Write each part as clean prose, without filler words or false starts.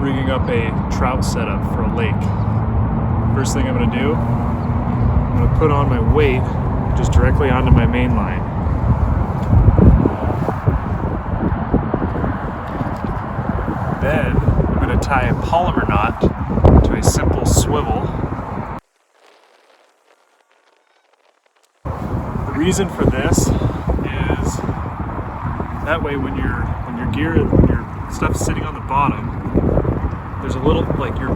rigging up a trout setup for a lake. First thing I'm going to do, I'm going to put on my weight just directly onto my main line. Then I'm going to tie a polymer knot to a simple swivel. The reason for this is that way when your stuff's sitting on the bottom, there's a little, like your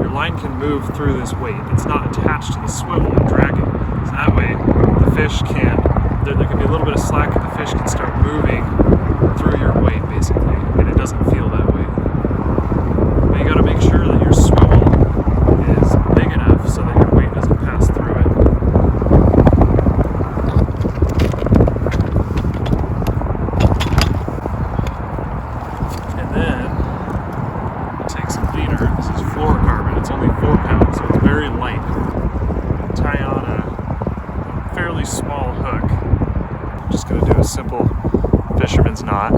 line can move through this weight. It's not attached to the swivel and dragging. So that way the fish there can be a little bit of slack and the fish can start moving through your weight basically, and it doesn't feel that way. But you got to make sure that your swivel is big enough so that your weight doesn't pass through it. And then take some leader. This is fluorocarbon. It's only 4 pounds, so it's very light. Tie on a fairly small hook. I'm just going to do a simple fisherman's knot.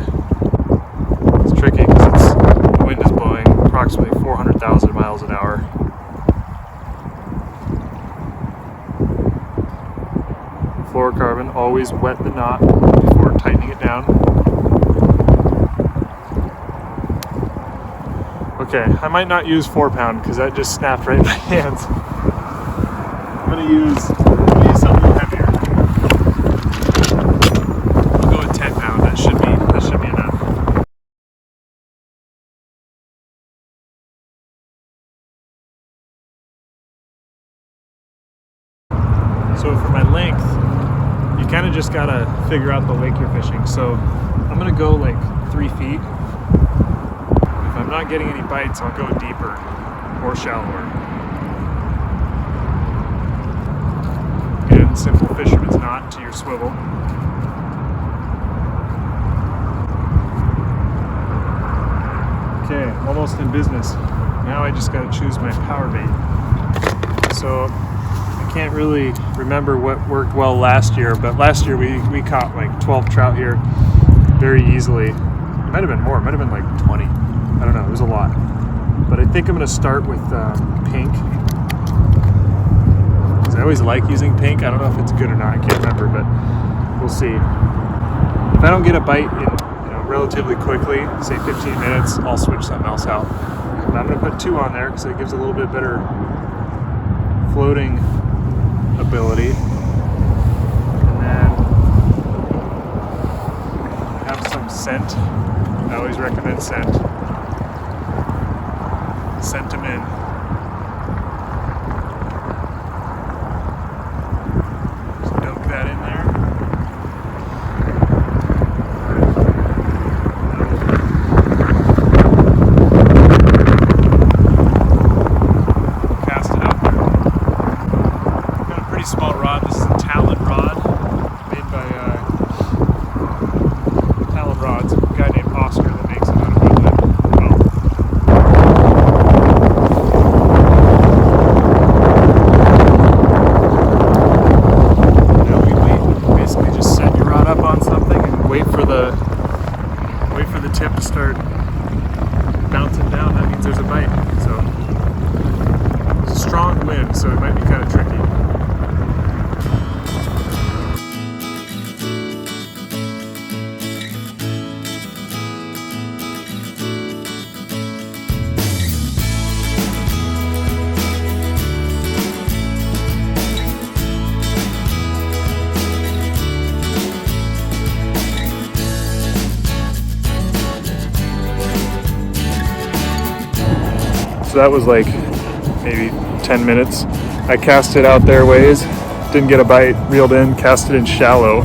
It's tricky because the wind is blowing approximately 400,000 miles an hour. Fluorocarbon, always wet the knot before tightening it down. Okay, I might not use 4 pound because that just snapped right in my hands. I'm going to use something heavier. I'll go with 10 pound. That should be enough. So for my length, you kind of just gotta figure out the lake you're fishing. So I'm gonna go like 3 feet. If I'm not getting any bites, I'll go deeper or shallower. Again, simple fisherman's knot to your swivel. Okay, almost in business. Now I just gotta choose my power bait. So I can't really remember what worked well last year, but last year we caught like 12 trout here very easily. It might have been more, it might have been like 20. I don't know, it was a lot. But I think I'm gonna start with pink. Because I always like using pink. I don't know if it's good or not, I can't remember, but we'll see. If I don't get a bite in relatively quickly, say 15 minutes, I'll switch something else out. But I'm gonna put 2 on there because it gives a little bit better floating ability. And then I have some scent. I always recommend scent. Scent them in. Just dunk that in there. Cast it out there. Got a pretty small rod. This is a Talon rod made by Talon Rods. A guy named Oscar that makes it out of woodland. Now we wait. Basically, just set your rod up on something and wait for the tip to start bouncing down. That means there's a bite. So there's a strong wind, so it might be kind of tricky. So that was like maybe 10 minutes. I cast it out there ways, didn't get a bite, reeled in, cast it in shallow,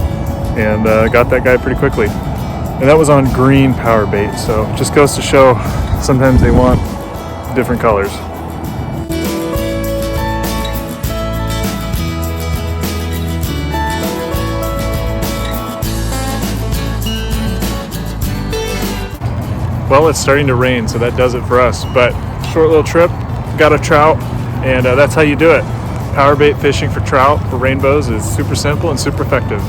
and got that guy pretty quickly. And that was on green power bait, so just goes to show sometimes they want different colors. Well, it's starting to rain, so that does it for us, but short little trip, got a trout, and that's how you do it. Power bait fishing for trout, for rainbows, is super simple and super effective.